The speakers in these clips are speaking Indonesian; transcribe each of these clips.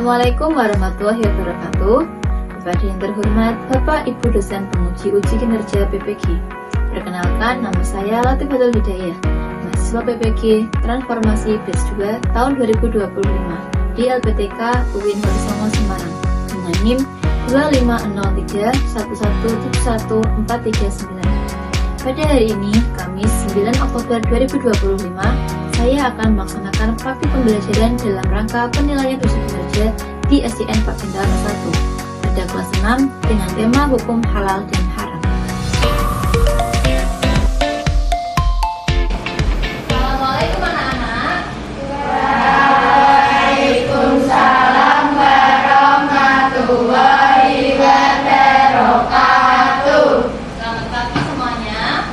Assalamualaikum warahmatullahi wabarakatuh. Kepada yang terhormat Bapak Ibu dosen penguji uji kinerja PPG. Perkenalkan, nama saya Latifatul Hidayah, mahasiswa PPG Transformasi Batch 2 tahun 2025 di LPTK UIN Warisongo Semarang dengan NIM 25031171439. Pada hari ini, Kamis 9 Oktober 2025, saya akan melaksanakan praktik pembelajaran dalam rangka penilaian uji kinerja di SDN Pak Jenderal 1 pada kelas 6 dengan tema hukum halal dan haram. Assalamualaikum anak-anak. Waalaikumsalam warahmatullahi wabarakatuh. Selamat pagi semuanya.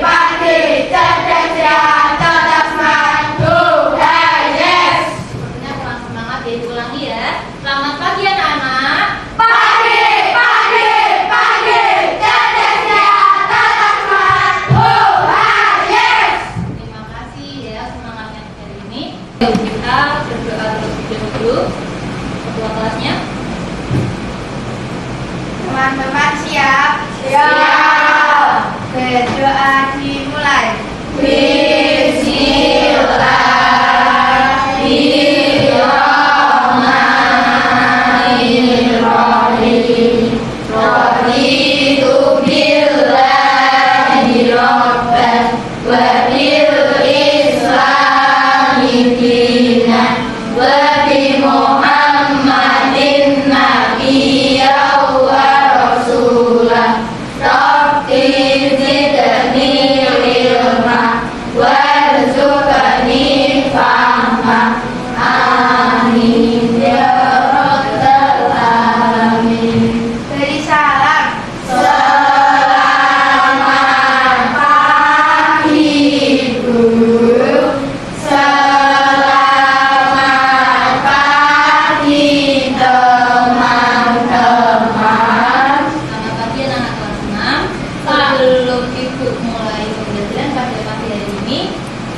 Pagi, cerdas sehat, tetap semangat, Tuhan yes. Sepertinya kurang semangat ya, diulangi ya. Selamat pagi anak-anak. Pagi, cerdas sehat, tetap semangat, Tuhan yes. Terima kasih ya semangatnya hari ini. Kita berdoa terlebih dahulu. Ketua kelasnya. Teman-teman siap? Siap. Berdoa dimulai. Bismillahirrahmanirrahim. Raditu billahi rabban wa bil islami dinan wa bi Muhammadin nabiyyan wa rasulah. Rabbi zidni ilma warzuqni fahma. Amin ya rabbal alamin. Beri salam. Selamat pagi guru. Selamat pagi teman-teman. Selamat pagi anak kelas 6. Sebelum ibu mulai pembelajaran pada pagi hari ini,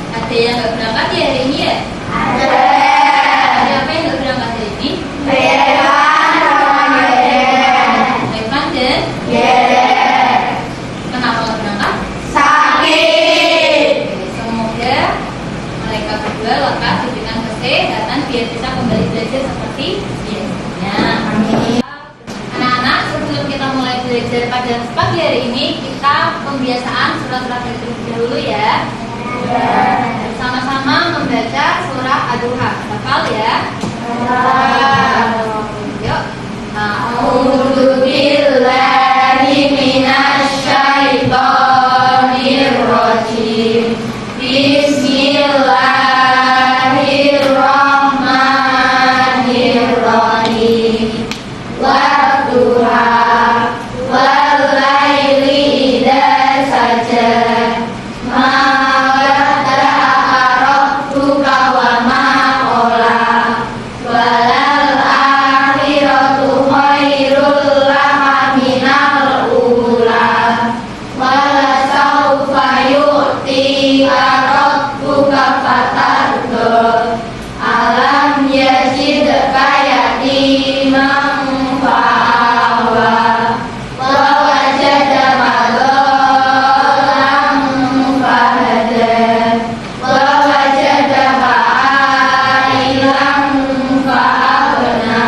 ada yang nggak berangkat ya hari ini ya? Ada. Siapa yang nggak berangkat hari ini? Beran sama Geren. Evan dan Geren. kenapa nggak berangkat? Sakit. Oke, semoga mereka berdua lekas diberikan kesehatan biar bisa kembali belajar seperti biasanya. Amin. Anak-anak, sebelum kita mulai belajar pada pagi hari ini, kita pembiasaan surat-surat terlebih dahulu ya. Sama-sama membaca surah Ad-Duha. Hafal ya? Yuk. A'udzu billahi minasy syaithanir rajim. Bismillahirrahmanirrahim. Wadduha wal laili idza saja. Ma wadda'a rabbuka wa ma qala. Walal akhiratu khairul laka minal ula. Wala sawfa yu'tika rabbuka fatarda. Alam yazidka yatiman fa'awa. Wa wajadaka dhallan fahada. Wa wajadaka ailan fa'aghna.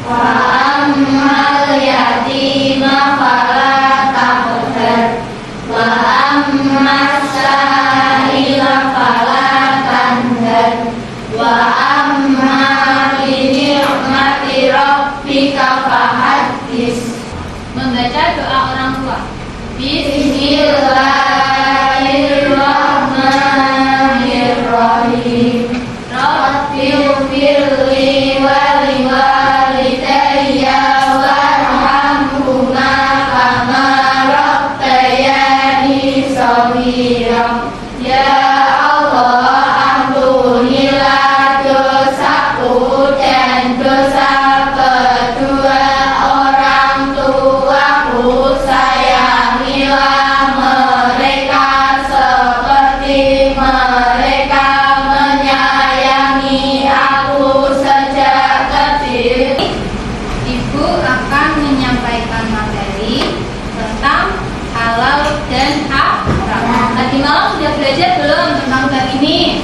Wa ammal yatima fala taqhar. Wa ammas sa'ila fala tanhar. Wa amma bi ni'mati rabbika fahaddits. Membaca doa orang tua. Bismillahirrahmanirrahim. Rabbighfirli wa liwalidayya warhamhuma kama rabbayani shaghira. Ya Allah, ampunilah dosaku dan dosa kedua orang tuaku. Sayangilah mereka. belajar belum tentang bab ini?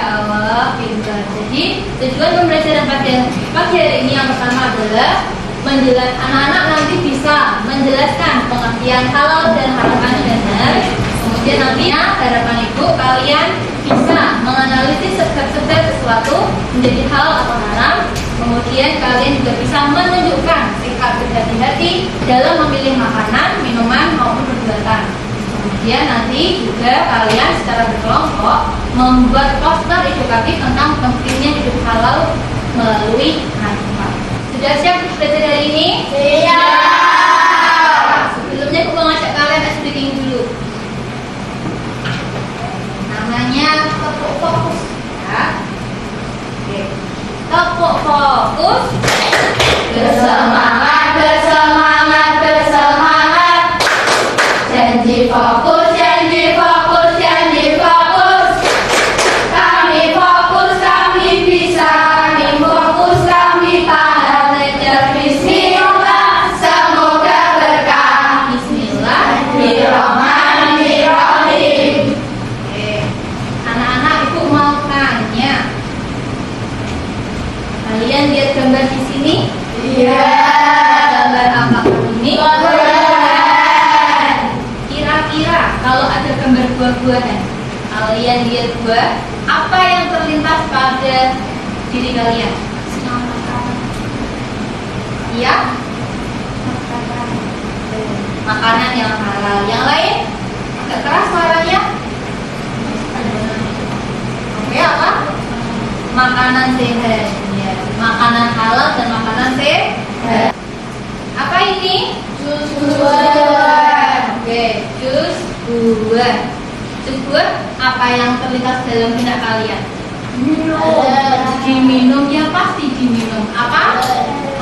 Jawab, pintar. Jadi tujuan pembelajaran pada pagi hari ini yang pertama adalah anak-anak nanti bisa menjelaskan pengertian halal dan haram dengan benar. Kemudian nantinya harapan ibu kalian bisa menganalisis step-step sesuatu menjadi halal atau haram. Kemudian kalian juga bisa menunjukkan sikap berhati-hati dalam memilih makanan, minuman maupun perbuatan. Kemudian nanti juga kalian secara berkelompok membuat poster edukatif tentang pentingnya hidup halal melalui manfaat. Sudah siap belajar hari ini? Siap. Sebelumnya aku mau ngajak kalian speaking dulu. Namanya tepuk fokus. Ya. Oke. Tepuk fokus. Bersemangat, bersemangat, bersemangat. Janji fokus, janji fokus, janji fokus. Kami fokus, kami bisa. Kami fokus, kami paham. Bismillah, semoga berkah. Bismillahirrahmanirrahim. Oke. Anak-anak, ibu mau tanya. Kalian lihat gambar di sini? Iya. Gambar apa ini? Kira-kira kalau ada gambar buah-buahan, kalian lihat buah, apa yang terlintas pada diri kalian? Iya? Makanan yang halal. Yang lain? Agak keras suaranya? Oke, apa? Makanan sehat. Ya, makanan halal dan makanan sehat. Apa ini? Jus buah. Oke, jus buah. Jus buah apa yang terlintas dalam benak kalian? Diminum, ya pasti diminum. Apa?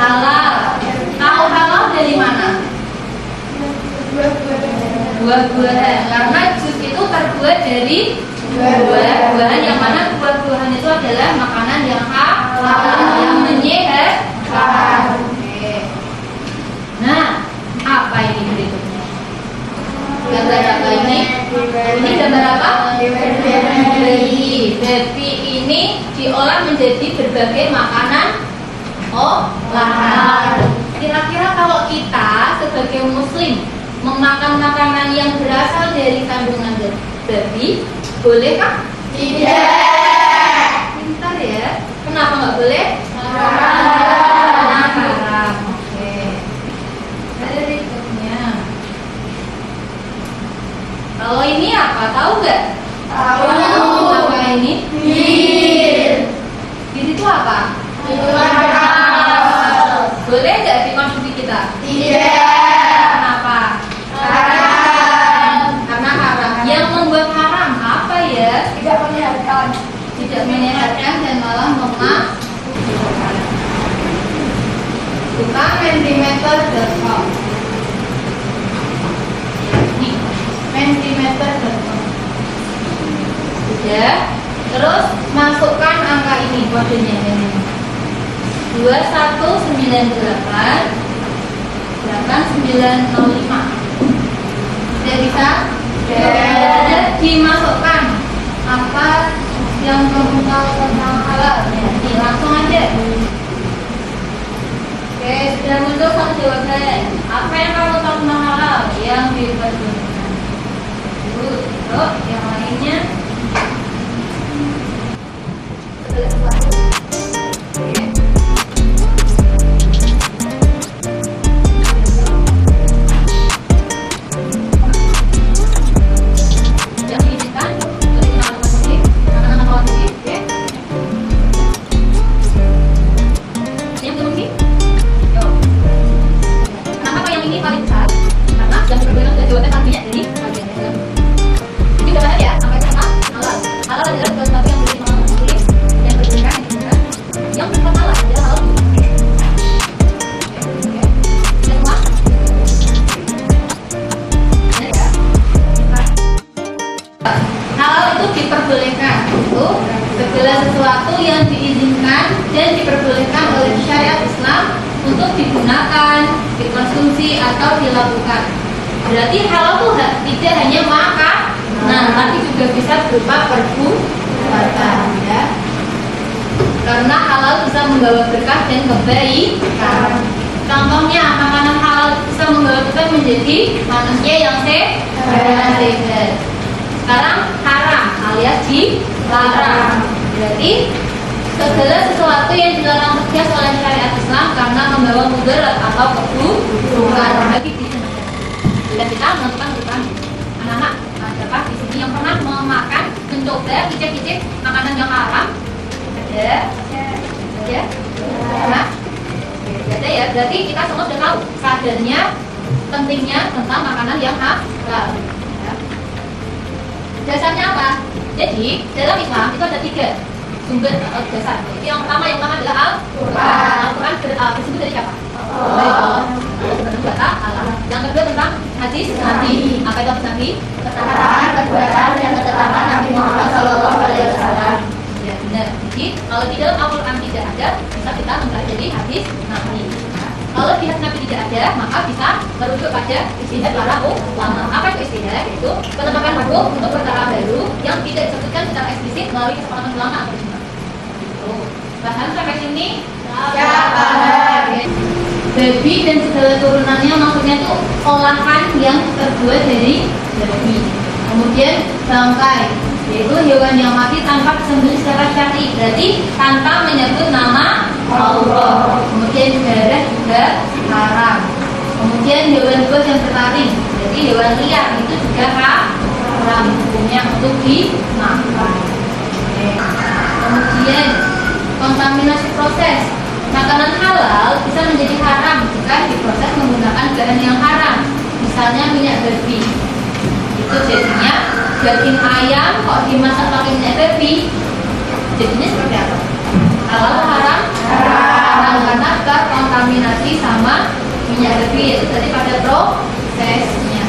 Halal. Tahu halal dari mana? Buah-buahan. Karena jus itu terbuat dari buah-buahan, yang mana buah-buahan itu adalah makanan yang halal, yang menyehatkan. Oke. Nah, apa ini berikutnya? Gambar apa ini? Ini gambar apa? Baby ini diolah menjadi berbagai makanan olahan. Kira-kira kalau kita sebagai muslim memakan makanan yang berasal dari kandungan babi, bolehkah? Tidak. Pintar ya. Kenapa nggak boleh? Haram. Haram. Oke. Berikutnya. Kalau ini apa? Tahu nggak? Tahu. Apa ini? Bir. Bir itu apa? Minuman keras. Boleh nggak dikonsumsi kita? Tidak. Kenapa? Haram. Karena haram. Yang membuat haram apa ya? Tidak menyehatkan. Tidak menyehatkan dan malah memabukkan. Buka mentimeter.com. Ini mentimeter.com. Sudah. Terus masukkan angka ini, kodenya ini. 2198 8905. Sudah bisa? Sudah. Dimasukkan apa yang kamu tahu tentang halal? Jadi langsung aja. Oke, sudah muncul satu jawaban. Apa yang kamu tahu tentang halal? Yang diperbolehkan. Yuk, yang lainnya. Halal itu diperbolehkan, itu segala sesuatu yang diizinkan dan diperbolehkan oleh syariat Islam untuk digunakan, dikonsumsi atau dilakukan. Berarti halal itu tidak hanya Nah, tapi juga bisa berupa perbuatan ya. Karena halal bisa membawa berkah dan kebaikan. Contohnya, makanan halal bisa membawa kita menjadi manusia yang sehat. Sekarang haram alias dilarang. Berarti segala sesuatu yang dilarang tegas oleh syariat Islam karena membawa mudarat atau keburukan bagi diri sendiri. Dan kita menentukan kebutuhan anak-anak. Siapa di sini yang pernah memakan, mencoba, cicip-cicip makanan yang haram? Ada? Nah, ada ya. Berarti kita semua sudah tahu sadarnya pentingnya tentang makanan yang halal. Ya. Dasarnya apa? Jadi dalam Islam itu ada 3 sumber dasar. Jadi yang pertama adalah Al-Quran. Al-Quran bersumber dari siapa? Allah. Yang kedua tentang hadis Nabi. Apa itu hadis Nabi? Perkataan, perbuatan, dan ketetapan Nabi Muhammad SAW. Ya benar. Jadi kalau di dalam Al-Quran tidak ada, bisa kita mempelajari hadis Nabi. Kalau hadis Nabi tidak ada, maka bisa merujuk pada ijtihad para ulama. Apa itu ijtihad? Yaitu penetapan hukum untuk perkara baru yang tidak disebutkan secara eksplisit melalui kesepakatan ulama atau ijma. Paham sampai sini? Ya, paham. Babi dan segala turunannya maksudnya itu olahan yang terbuat dari babi. Kemudian bangkai, yaitu hewan yang mati tanpa disembelih secara syar'i, berarti tanpa menyebut nama Allah. Kemudian darah juga haram. Kemudian hewan buas yang bertaring, jadi hewan liar itu juga haram hukumnya untuk dimakan. Kemudian kontaminasi proses. Makanan halal bisa menjadi haram jika diproses menggunakan bahan yang haram, misalnya minyak babi. Itu jadinya daging ayam kok dimasak pakai minyak babi, jadinya seperti apa? Halal atau haram? Haram karena terkontaminasi sama minyak babi, yaitu tadi pada prosesnya.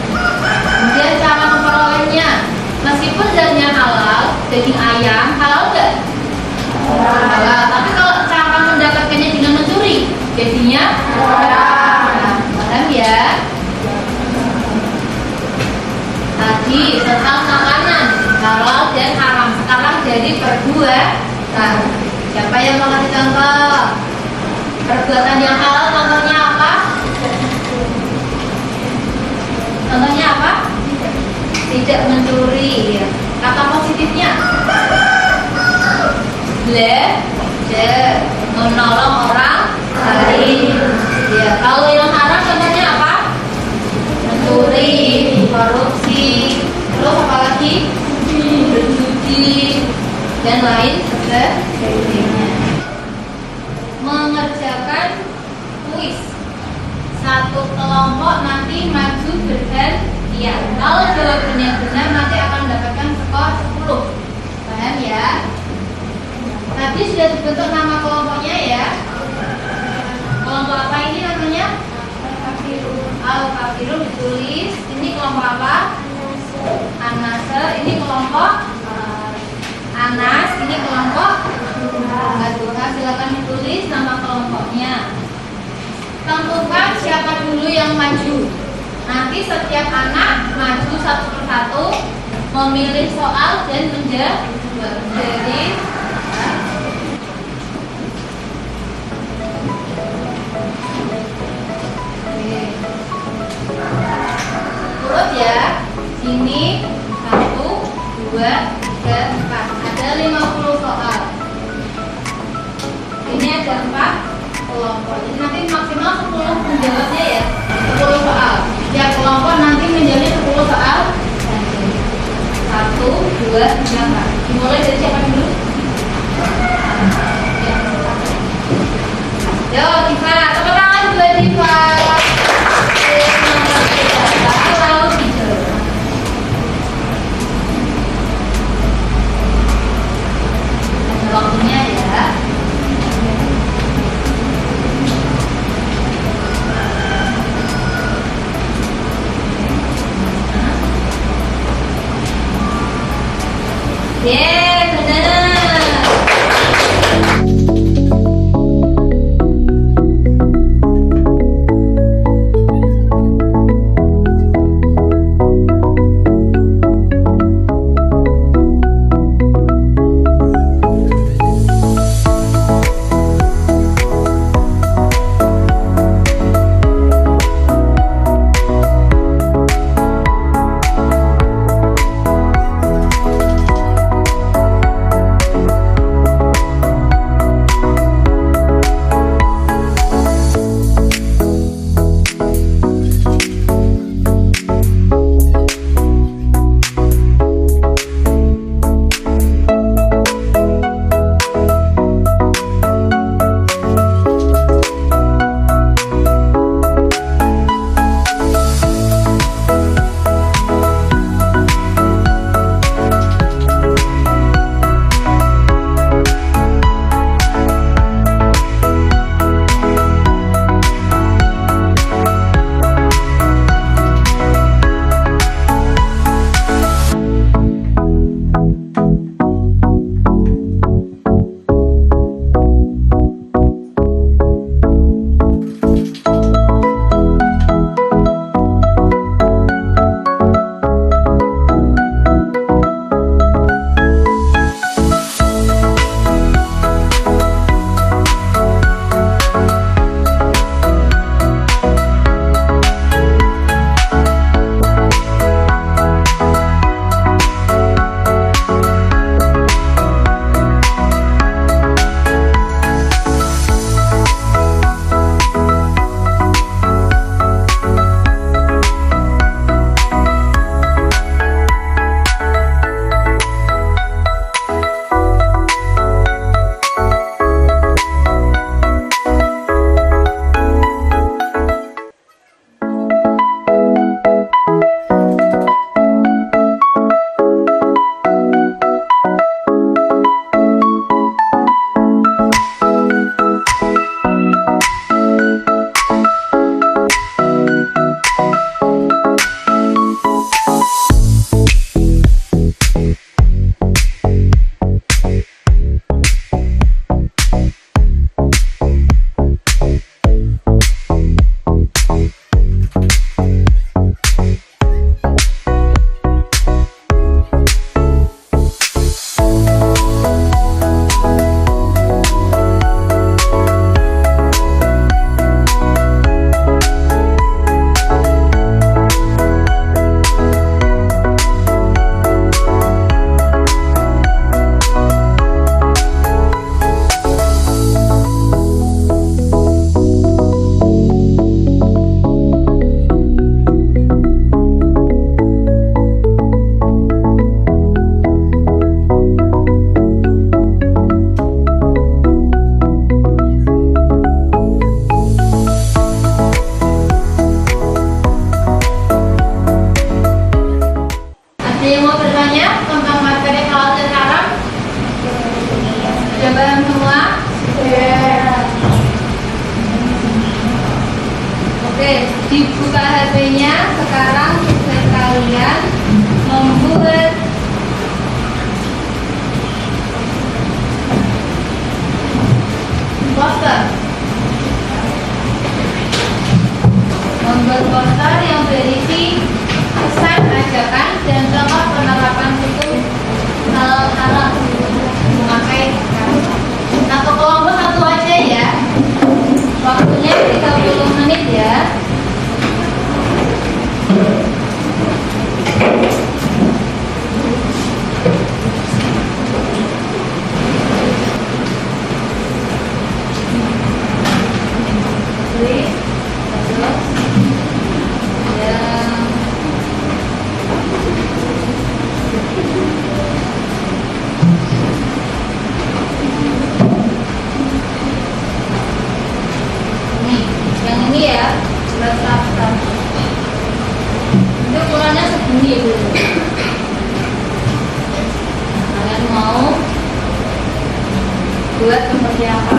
Kemudian cara memperolehnya, meskipun zatnya halal, daging ayam halal nggak? Halal. Tapi kalau cara mendapatkannya dengan mencuri, jadinya haram. Paham ya? Tadi tentang makanan halal dan haram. Sekarang jadi perbuatan. Siapa yang mau kasih contoh? Perbuatan yang halal contohnya apa? Contohnya apa? Tidak mencuri. Kata positifnya belajar, menolong orang lain. Ya, kalau yang haram contohnya apa? Mencuri, korupsi, terus apa lagi? Berjudi dan lain sebagainya. Mengerjakan kuis. Satu kelompok nanti maju bergantian. Kalau jawabannya benar nanti akan mendapatkan skor 10. Paham ya? Tadi sudah dibentuk nama kelompoknya ya. Kelompok apa ini namanya? Al-Kafirun ditulis. Ini kelompok apa? An-Nasr. Ini kelompok Anas. Ini kelompok Al-Duha. Silakan ditulis nama kelompoknya. Tentukan siapa dulu yang maju. Nanti setiap anak maju satu persatu, memilih soal dan menjawab. Jadi urut ya. Sini 1, 2, 3, 4. Ada 50 soal. Ini ada 4 kelompok. Jadi nanti maksimal 10 menjawabnya ya. 10 soal. Tiap kelompok nanti menjawabnya 10 soal. 1, 2, 3, 4. Dimulai dari siapa dulu? Yo, Diva, tepuk tangan buat Diva. Waktunya ya. Benar. HP-nya. Sekarang tugas kalian membuat poster. Membuat poster yang berisi pesan ajakan dan contoh penerapan hukum halal memakai kata. Satu kelompok satu aja ya. Waktunya 30 menit ya. Tulis, terus yang ini ya, berat. Ini ukurannya segini dulu. Kalian mau buat seperti apa?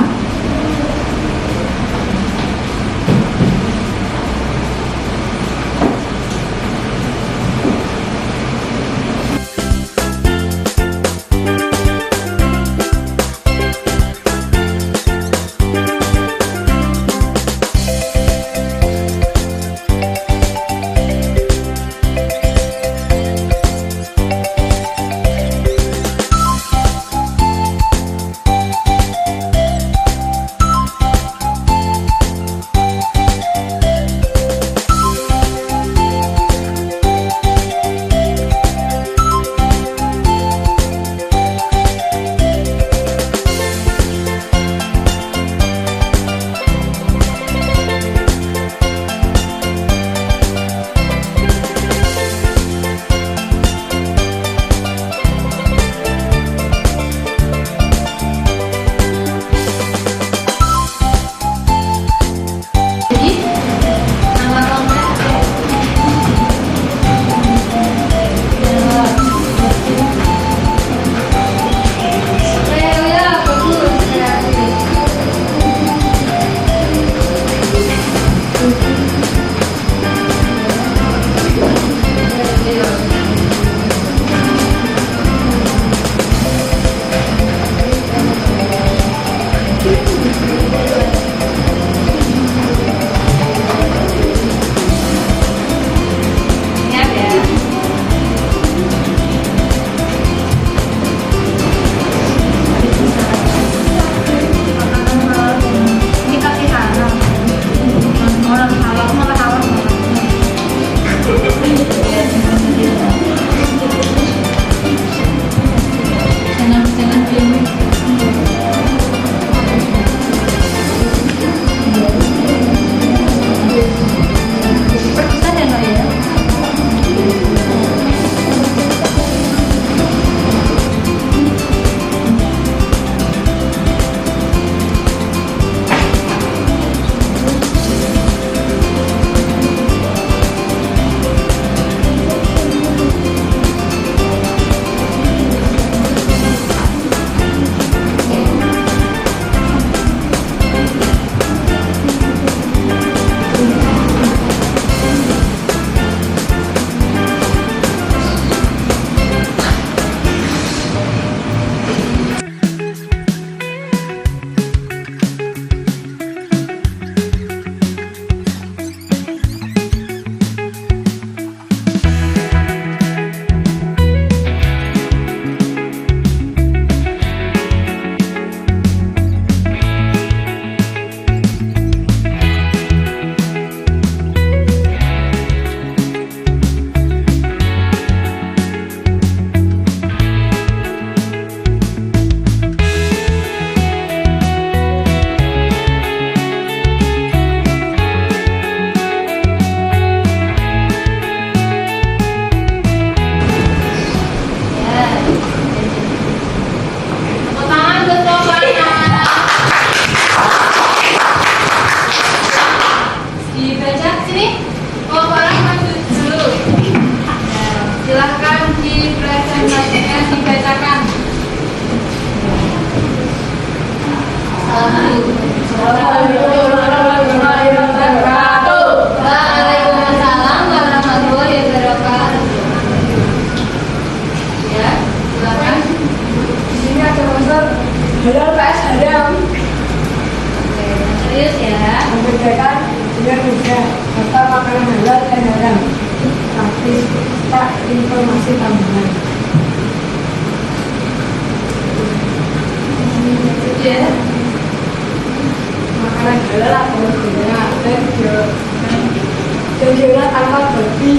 jajanan apa babi?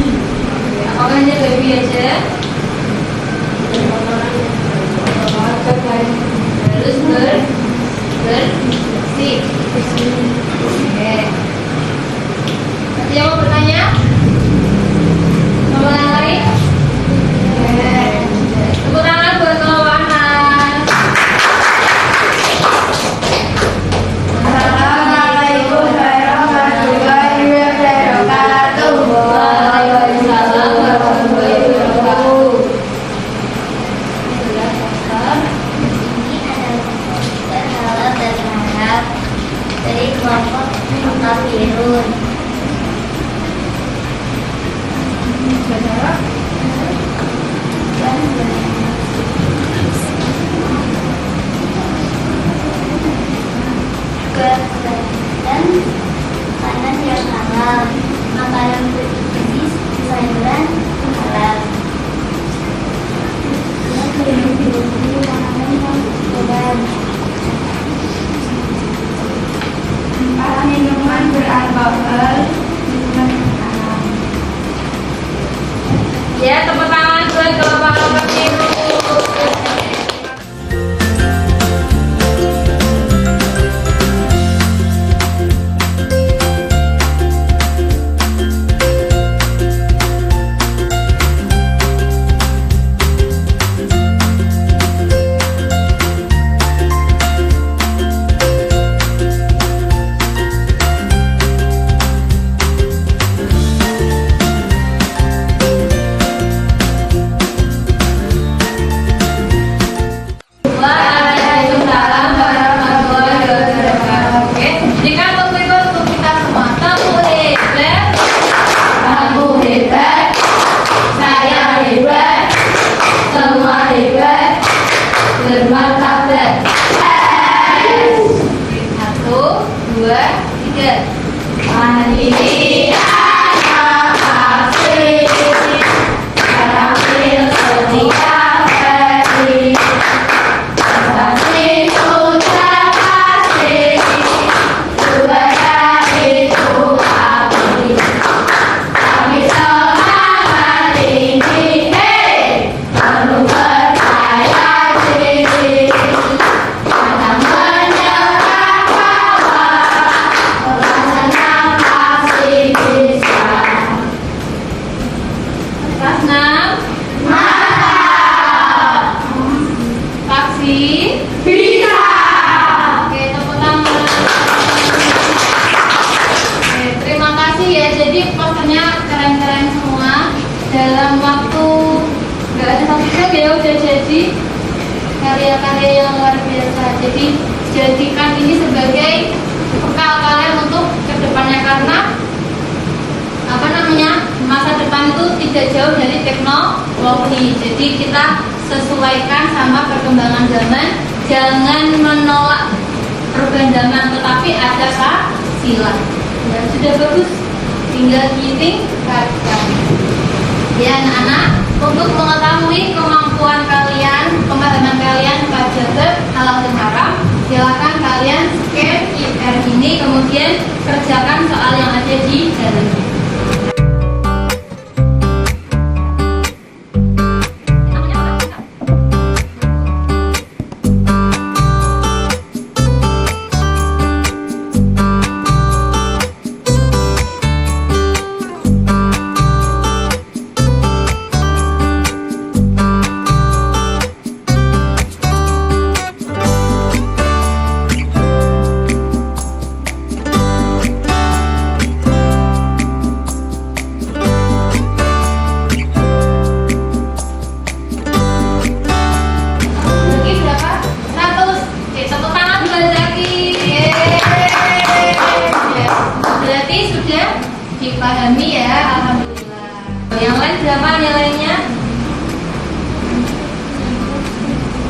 Apakah hanya baby aja? Terus bersih. Oke. Nanti yang mau bertanya? Mau yang lain? Oke. Tepuk tangan buat kawan-kawan. Assalamualaikum warahmatullahi wabarakatuh. Waalaikumsalam warahmatullahi wabarakatuh. Ini adalah komputer halal dan haram dari kelompok kafirun. Dan makanan yang halal, makanan berjenis sayuran halal. Minuman beralkohol, minuman haram. Ya, tepuk tangan buat kelompok biru. Waalaikumsalam warahmatullahi wabarakatuh. Oke, jika waktu itu untuk kita semua kamu hebat, saya hebat, semua hebat, bermartabat. Satu, dua, tiga. Hari ini anak asik, terakhir setiap hari. Kelas 6 vaksin bisa. Oke, tepuk tangan. Oke, terima kasih ya. Jadi posternya keren-keren semua. Dalam waktu nggak ada satu jam ya udah jadi karya-karya yang luar biasa. Jadi jadikan ini sebagai bekal kalian untuk kedepannya, karena masa depan itu tidak jauh dari teknologi. Jadi kita sesuaikan sama perkembangan zaman, jangan menolak perubahan zaman, tetapi adaptasilah. Ya, sudah bagus, tinggal ditingkatkan. Ya anak-anak, untuk mengetahui kemampuan kalian, pemahaman kalian pada bab halal dan haram, silakan kalian scan QR ini, kemudian kerjakan soal yang ada di dalamnya. Dipahami ya, alhamdulillah. Yang lain berapa nilainya?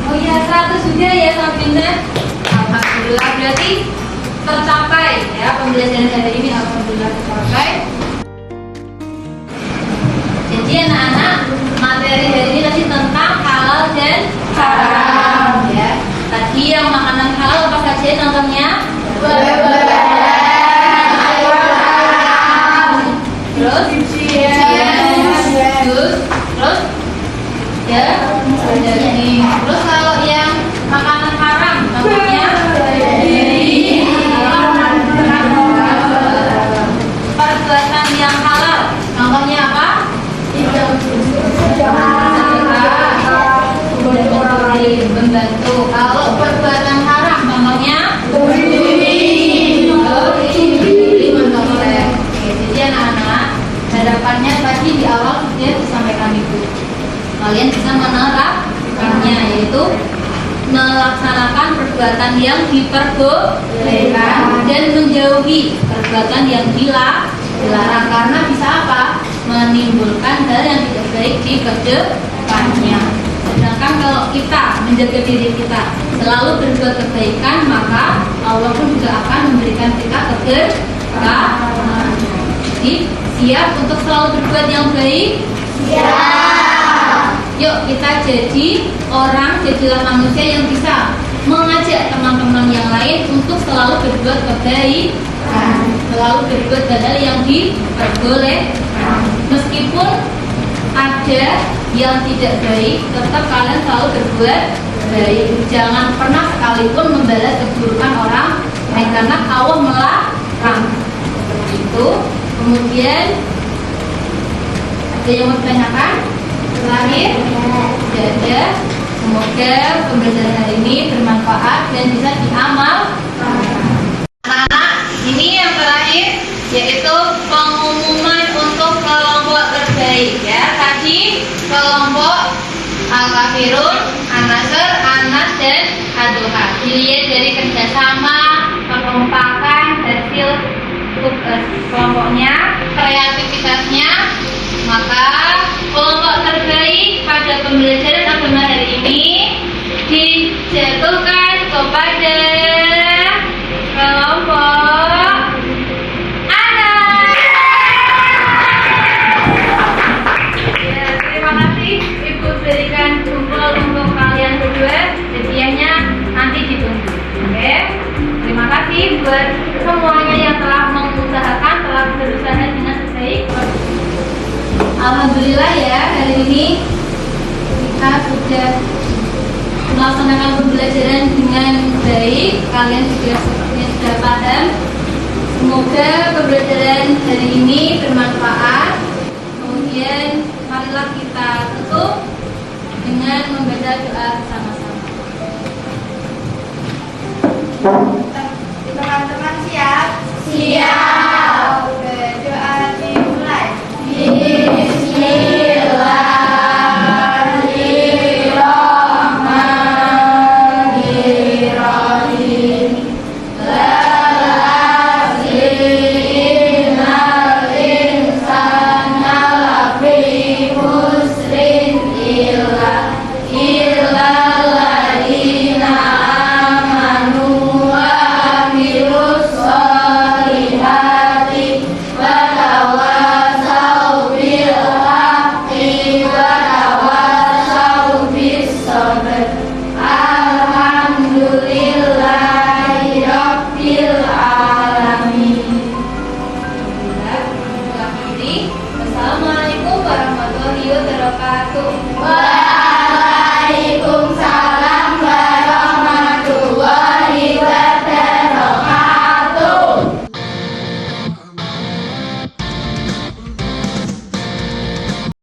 Oh iya, 100 juga ya Sabrina. Alhamdulillah, berarti tercapai ya pembelajaran hari ini, alhamdulillah tercapai. Jadi anak-anak, materi hari ini tadi tentang halal dan haram ya. Tadi yang makanan halal apa saja contohnya? terus jus, terus daging. Terus kalau yang makanan haram, contohnya perbuatan yang halal, contohnya apa? Membantu. Kalau perbuatan haram, contohnya menoleh. Jadi anak-anak, harapannya tadi di awal sudah disampaikan itu. Kalian bisa menerapkannya, yaitu melaksanakan perbuatan yang diperbolehkan dan menjauhi perbuatan yang dilarang, karena bisa apa? Menimbulkan hal yang tidak baik di kedepannya. Sedangkan kalau kita menjaga diri kita selalu berbuat kebaikan, maka Allah pun juga akan memberikan kita keberkahan. Jadi siap untuk selalu berbuat yang baik? Siap. Yuk kita jadilah manusia yang bisa mengajak teman-teman yang lain untuk selalu berbuat kebaikan, selalu berbuat hal yang diperbolehkan. Meskipun ada yang tidak baik, tetap kalian selalu berbuat baik. Jangan pernah sekalipun membalas keburukan orang lain, karena Allah melarang. Seperti itu. Kemudian ada yang mau ditanyakan? Terakhir, tidak ada. Semoga pembelajaran hari ini bermanfaat dan bisa diamalkan. Anak-anak, ini yang terakhir yaitu pengumuman untuk kelompok terbaik ya. Tadi kelompok Al-Kafirun, An-Nasr, An-Nas dan Ad-Duha. Dilihat dari kerjasama, kekompakan, hasil kelompoknya, kreativitasnya, maka kelompok terbaik pada pembelajaran agama hari ini dijatuhkan kepada kelompok anak. Ya, terima kasih Ibu berikan jempol untuk kalian berdua. Hadiahnya nanti ditunggu. Oke? Terima kasih buat semuanya yang telah mengusahakan, telah berusaha dengan sebaik. Alhamdulillah ya, hari ini kita sudah melaksanakan pembelajaran dengan baik. Kalian juga sepertinya sudah paham. Semoga pembelajaran hari ini bermanfaat